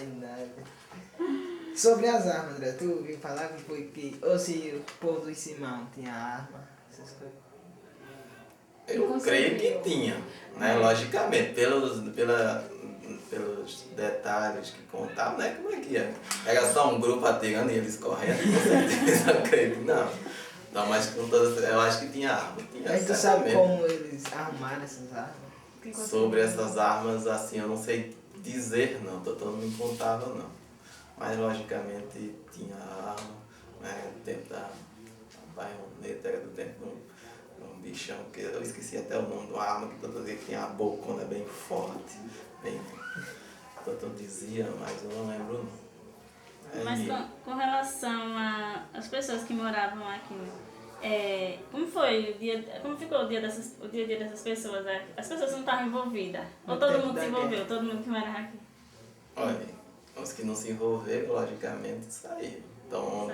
mais nada. Sobre as armas, André, tu ouviu falar que foi que... Ou se o povo do Simão tinha arma, essas coisas. Eu creio que tinha, né? Logicamente, pelos detalhes que contavam, né? Como é que é? Era só um grupo atirando e eles correndo, com certeza eu creio que não. Não, mas com todas, eu acho que tinha arma. Tinha, Mas tu sabe como eles arrumaram essas armas? Sobre essas armas, assim, eu não sei dizer não, todo mundo contava não. Mas logicamente tinha arma, né? Dentro da baioneta, era do tempo de um bichão, que eu esqueci até o nome da arma, que todo dia tinha a bocona bem forte, bem. Todo dizia, mas eu não lembro não. Mas com relação às pessoas que moravam aqui, como foi o dia, como ficou o dia a dia dessas pessoas? As pessoas não estavam envolvidas? Ou todo mundo se envolveu, todo mundo que morava aqui? Olha, os que não se envolveram, logicamente, saíram. Então,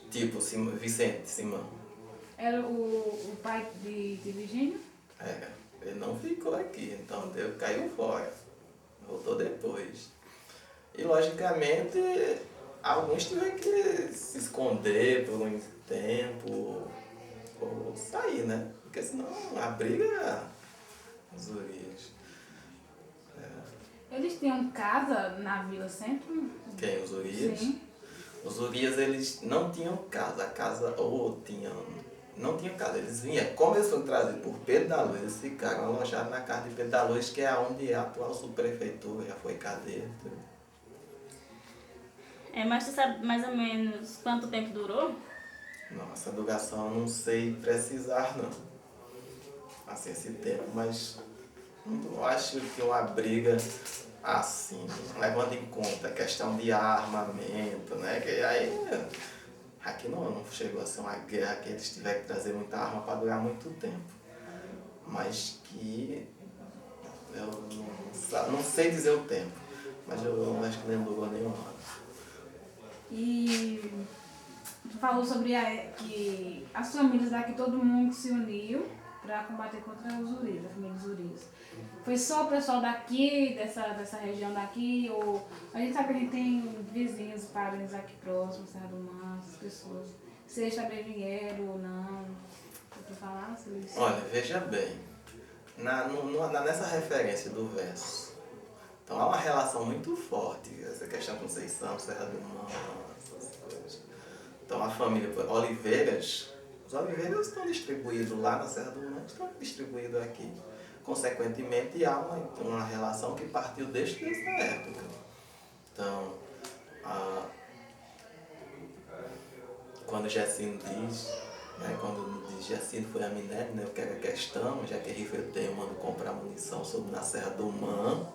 tipo Vicente Simão. Era o pai de Virgínia? Ele não ficou aqui, então caiu fora. Voltou depois. E logicamente, alguns tiveram que se esconder por um tempo, ou sair, né? Porque senão a briga é os Urias. Eles tinham casa na Vila Centro? Quem? Os Urias? Sim. Os Urias, eles não tinham casa. A casa, ou tinham... Não tinham casa. Eles vinham, como eles foram trazidos por Pedro da Luz, eles ficaram alojados na casa de Pedro da Luz, que é onde é a atual subprefeitura, já foi cadeia. Mas tu sabe mais ou menos quanto tempo durou? Não, essa duração eu não sei precisar, não. Assim, esse tempo, mas não acho que uma briga assim, levando em conta a questão de armamento, né? Que aí aqui não chegou a ser uma guerra que eles tiveram que trazer muita arma para durar muito tempo. Mas que eu não sei dizer o tempo, mas eu acho que não durou nenhuma hora. E tu falou sobre que as famílias daqui, todo mundo se uniu para combater contra os Urias, as famílias Urias. Foi só o pessoal daqui, dessa região daqui, ou a gente sabe que a gente tem vizinhos, parentes aqui próximos, Serra do Mar, essas pessoas. Se eles também vieram ou não, tu falasse isso? Olha, veja bem, nessa referência do verso, então há uma relação muito forte, essa questão Conceição, Serra do Mar, essas coisas. Então a família Oliveiras, os Oliveiras estão distribuídos lá na Serra do Mar, estão distribuídos aqui. Consequentemente, há uma relação que partiu desde essa época. Então, quando Jacino diz, né, quando diz Jacino foi a Minério, né, o que era a questão, já que eu mando comprar munição sobre na Serra do Man,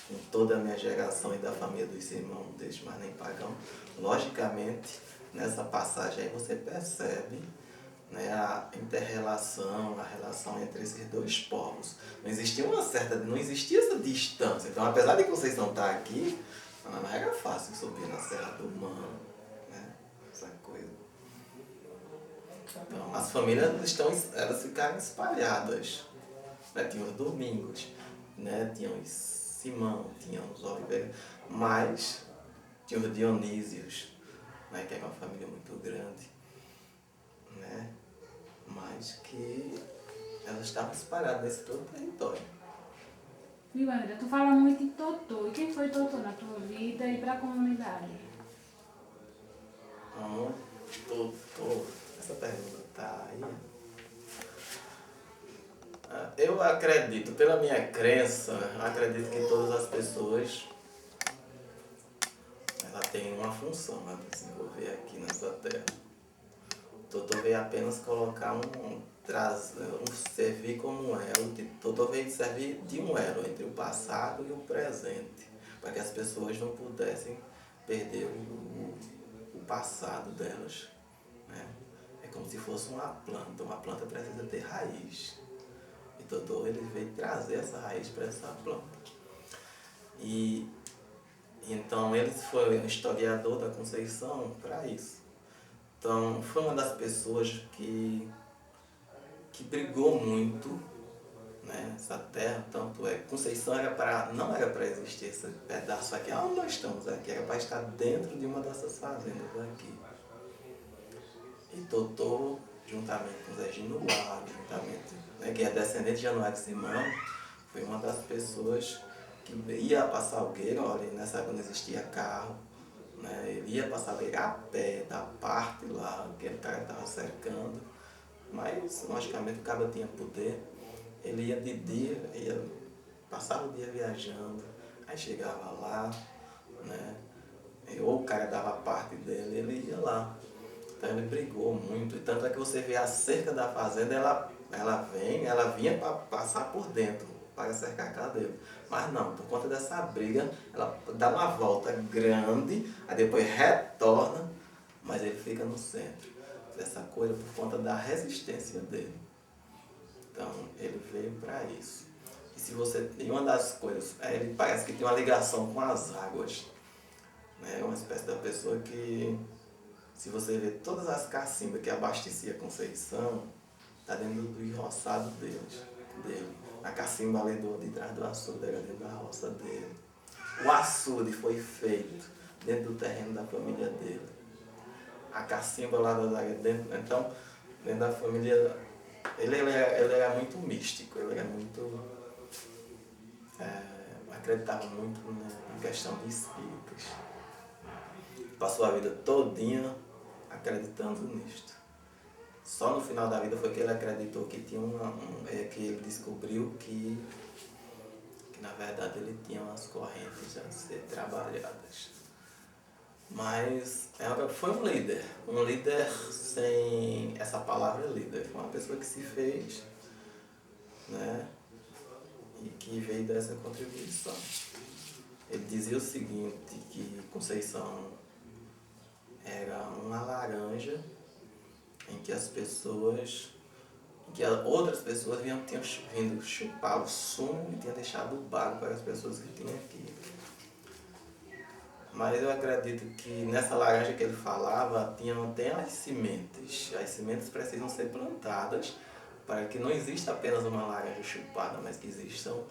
em toda a minha geração e da família dos irmãos, deixe mais nem pagão. Logicamente, nessa passagem aí você percebe, né, a inter-relação, a relação entre esses dois povos. Não existia essa distância. Então, apesar de que vocês não estar aqui, não era fácil subir na Serra do Man, né, essa coisa. Então, as famílias elas ficaram espalhadas, né? Tinha os Domingos, né? Tinha os Simão, tinha os Oliveira, mas tinha os Dionísios, né? Que era uma família muito grande, né? Mas que elas estavam espalhadas nesse todo o território. Viu, André? Tu fala muito em Totô. E quem foi Totô na tua vida e para a comunidade? Totô, essa pergunta tá aí. Eu acredito, pela minha crença, acredito que todas as pessoas ela tem uma função a desenvolver aqui nessa terra. Totô veio apenas colocar servir como um elo. Totô veio servir de um elo entre o passado e o presente, para que as pessoas não pudessem perder o passado delas, né? É como se fosse uma planta precisa ter raiz. E Totô ele veio trazer essa raiz para essa planta. E então ele foi um historiador da Conceição para isso. Então foi uma das pessoas que brigou muito né? Essa terra, tanto é. Conceição não era para existir esse pedaço aqui, onde nós estamos aqui, era para estar dentro de uma dessas fazendas aqui. E Totô, juntamente com Zé Ginuário, juntamente, né, que é descendente de Januário Simão, foi uma das pessoas que ia para Salgueiro. Olha, nessa época não existia carro, né? Ele ia para Salgueiro a pé, da parte lá, aquele cara estava cercando, mas logicamente o cara tinha poder. Ele ia de dia, passava o dia viajando, aí chegava lá, né? Ou o cara dava parte dele, ele ia lá. Então ele brigou muito, e tanto é que você vê a cerca da fazenda, ela vinha para passar por dentro, para cercar a casa dele. Mas não, por conta dessa briga, ela dá uma volta grande, aí depois retorna, mas ele fica no centro dessa coisa por conta da resistência dele. Então ele veio para isso. E uma das coisas, ele parece que tem uma ligação com as águas, né? Uma espécie da pessoa que, se você ver todas as cacimbas que abastecia Conceição, está dentro do roçado dele. A cacimba ali de trás do açude era dentro da roça dele. O açude foi feito dentro do terreno da família dele. A cacimba lá da dentro, então, dentro da família, ele era muito místico, ele era muito, acreditava muito na questão de espíritos. Passou a vida todinha acreditando nisto. Só no final da vida foi que ele acreditou que tinha que ele descobriu que na verdade ele tinha umas correntes a ser trabalhadas. Mas foi um líder sem essa palavra líder, foi uma pessoa que se fez, né, e que veio dessa contribuição. Ele dizia o seguinte, que Conceição era uma laranja em que outras pessoas tinham vindo chupar o sumo e tinham deixado o bago para as pessoas que tinham aqui. Mas eu acredito que nessa laranja que ele falava, tem as sementes. As sementes precisam ser plantadas para que não exista apenas uma laranja chupada, mas que existam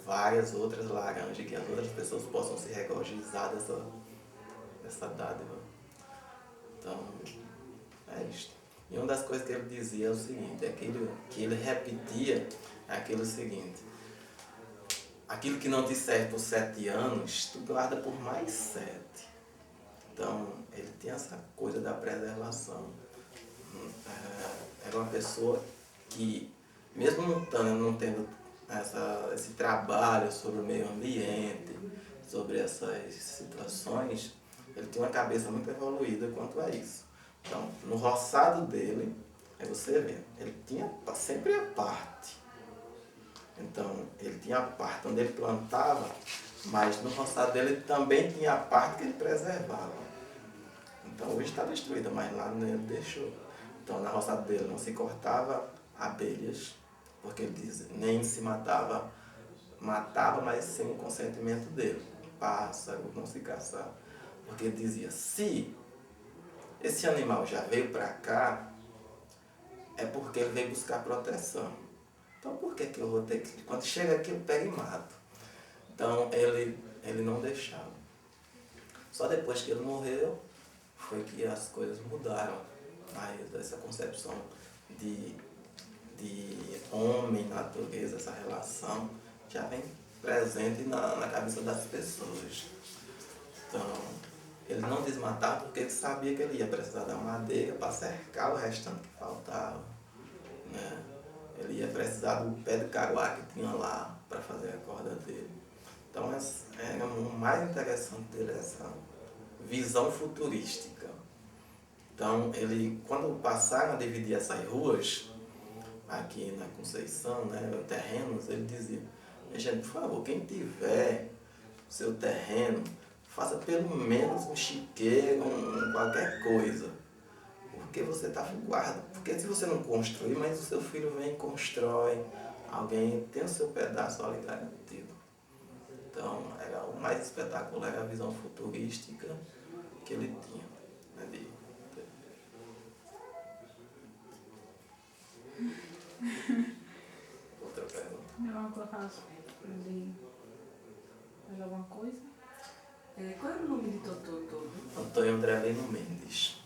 várias outras laranjas, que as outras pessoas possam se regozijar dessa dádiva. Então, é isto. E uma das coisas que ele dizia é o seguinte, que ele repetia aquilo seguinte: aquilo que não te serve por 7 anos, tu guarda por mais 7. Então, ele tinha essa coisa da preservação. Era uma pessoa que, mesmo não tendo esse trabalho sobre o meio ambiente, sobre essas situações, ele tinha uma cabeça muito evoluída quanto a isso. Então, no roçado dele, aí você vê, ele tinha sempre a parte. Então, ele tinha a parte onde ele plantava, mas no roçado dele ele também tinha a parte que ele preservava. Então, hoje está destruída, mas lá ele deixou. Então, na roçada dele não se cortava abelhas, porque ele diz, nem se matava, mas sem o consentimento dele. Pássaro, não se caçava. Porque ele dizia, se esse animal já veio para cá, é porque ele veio buscar proteção. Então por que eu vou ter que... Quando chega aqui eu pego e mato. Então ele não deixava. Só depois que ele morreu, foi que as coisas mudaram. Mas essa concepção de homem, natureza, essa relação, já vem presente na cabeça das pessoas. Então, ele não desmatava porque ele sabia que ele ia precisar da madeira para cercar o restante que faltava, né? Ele ia precisar do pé de caruá que tinha lá para fazer a corda dele. Então, o mais interessante dele é essa visão futurística. Então, quando passaram a dividir essas ruas, aqui na Conceição, né, terrenos, ele dizia, gente, por favor, quem tiver seu terreno, faça pelo menos um chiqueiro, qualquer coisa. Porque você está guardando. Porque se você não construir, mas o seu filho vem e constrói, alguém tem o seu pedaço ali garantido. Então, o mais espetacular era a visão futurística que ele tinha. Né, Outra pergunta. Vamos colocar mais alguma coisa? Qual era o nome de Totô todo? Antônio Andrelino Mendes.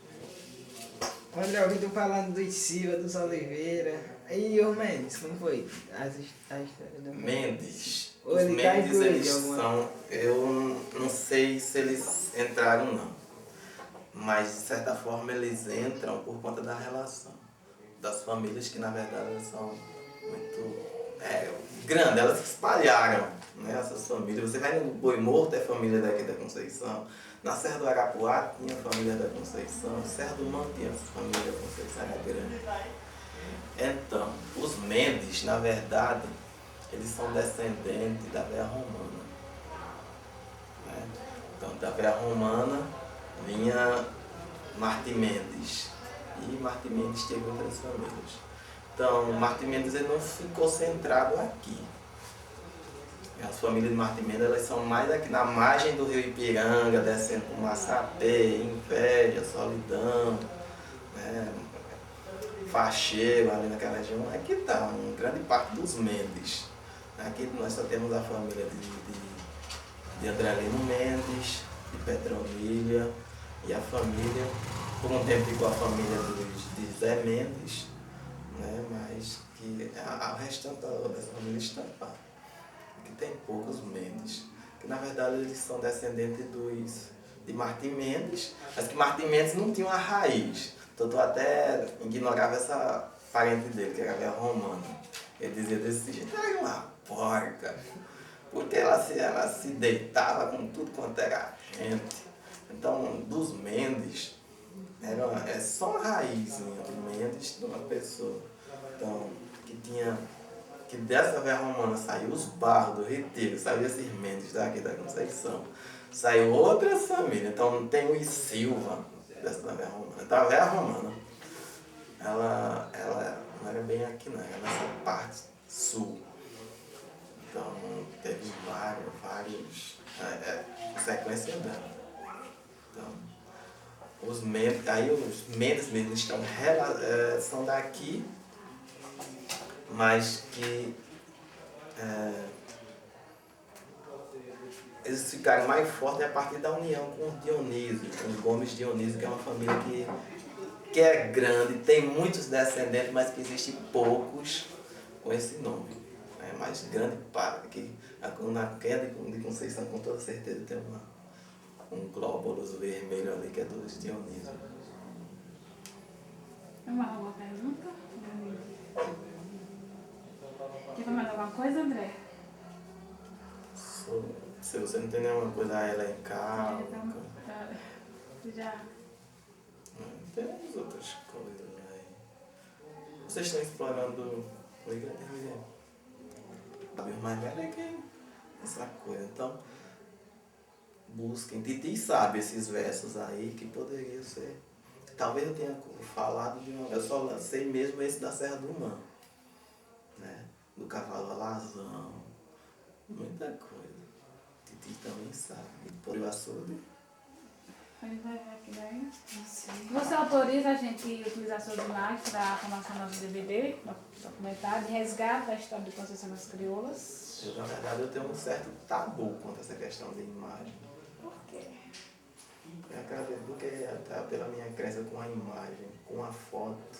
André, eu ouvi tu falando do Silva, dos Oliveira. E o Mendes, como foi a história do Mendes. Ou Os ele tá Mendes, incluído eles em alguma- são... Eu não sei se eles entraram, não. Mas, de certa forma, eles entram por conta da relação das famílias, que, na verdade, elas são muito grandes. Elas se espalharam, né, essas famílias. Você vai no Boi Morto, é família daqui da Conceição. Na Serra do Arapuá, tinha família da Conceição. Serra do Mão tinha família da Conceição, era grande. Então, os Mendes, na verdade, eles são descendentes da Véia Romana. Né? Então, da Véia Romana vinha Martim Mendes. E Martim Mendes teve outras famílias. Então, Martim Mendes ele não ficou centrado aqui. As famílias de Martim Mendes elas são mais aqui na margem do rio Ipiranga, descendo para o Massapê, Inveja, Solidão, né? Facheiro, ali naquela região. Aqui está uma grande parte dos Mendes. Aqui nós só temos a família de Andrelino Mendes, de Petronilha, e a família, por um tempo ficou a família de Zé Mendes, né? Mas que o restante das famílias está lá. Aqui tem poucos Mendes, que na verdade eles são descendentes de Martim Mendes, mas que Martim Mendes não tinha uma raiz. Então eu até ignorava essa parente dele, que era a Véia Romana. Ele dizia desse jeito, era uma porca, porque ela se deitava com tudo quanto era gente. Então, dos Mendes, é só a raizinha do Mendes de uma pessoa. Então, que dessa Véia Romana saiu os Barros do Retiro, saiu esses Mendes daqui da Conceição, saiu outras famílias. Então, tem o Silva dessa da Véia Romana. Então, a Véia Romana, ela não era bem aqui não, era nessa parte sul. Então, teve vários sequência dela. Então, os Mendes mesmo são daqui, mas que eles ficaram mais fortes a partir da união com os Dionísio, com os Gomes Dionísio, que é uma família que é grande, tem muitos descendentes, mas que existem poucos com esse nome. Mas grande parte, que na queda de Conceição com toda certeza tem um glóbulos vermelho ali que é dos Dionísio. Tem mais alguma pergunta? Quer mais alguma coisa, André? Se você não tem nenhuma coisa a elencar, Já. tem as outras coisas aí. Vocês estão explorando o igreja. Sabe, mais velho é que essa coisa. Então, busquem. Titi sabe esses versos aí que poderia ser. Talvez eu tenha falado de uma. Eu só lancei mesmo esse da Serra do Mão, né? Do cavalo alazão. Muita coisa. Titi também sabe. Por o açude. Ele vai ver aqui daí. Você autoriza a gente utilizar suas imagens para a formação do nosso DVD, documentário, de resgate da história de Conceição das Crioulas? Na verdade, eu tenho um certo tabu quanto a essa questão de imagem. Por quê? Porque até pela minha crença com a imagem, com a foto,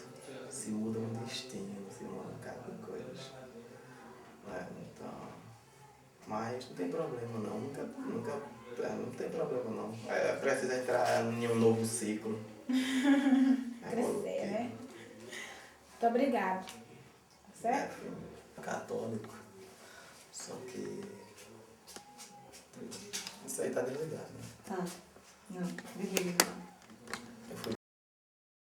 se muda um destino, se muda um bocado de coisas. Então, mas não tem problema não, não tem problema não. Precisa entrar em um novo ciclo. Crescer, né? Muito obrigada. Certo? Católico. Só que isso aí tá desligado, né? Tá. Não, desliga.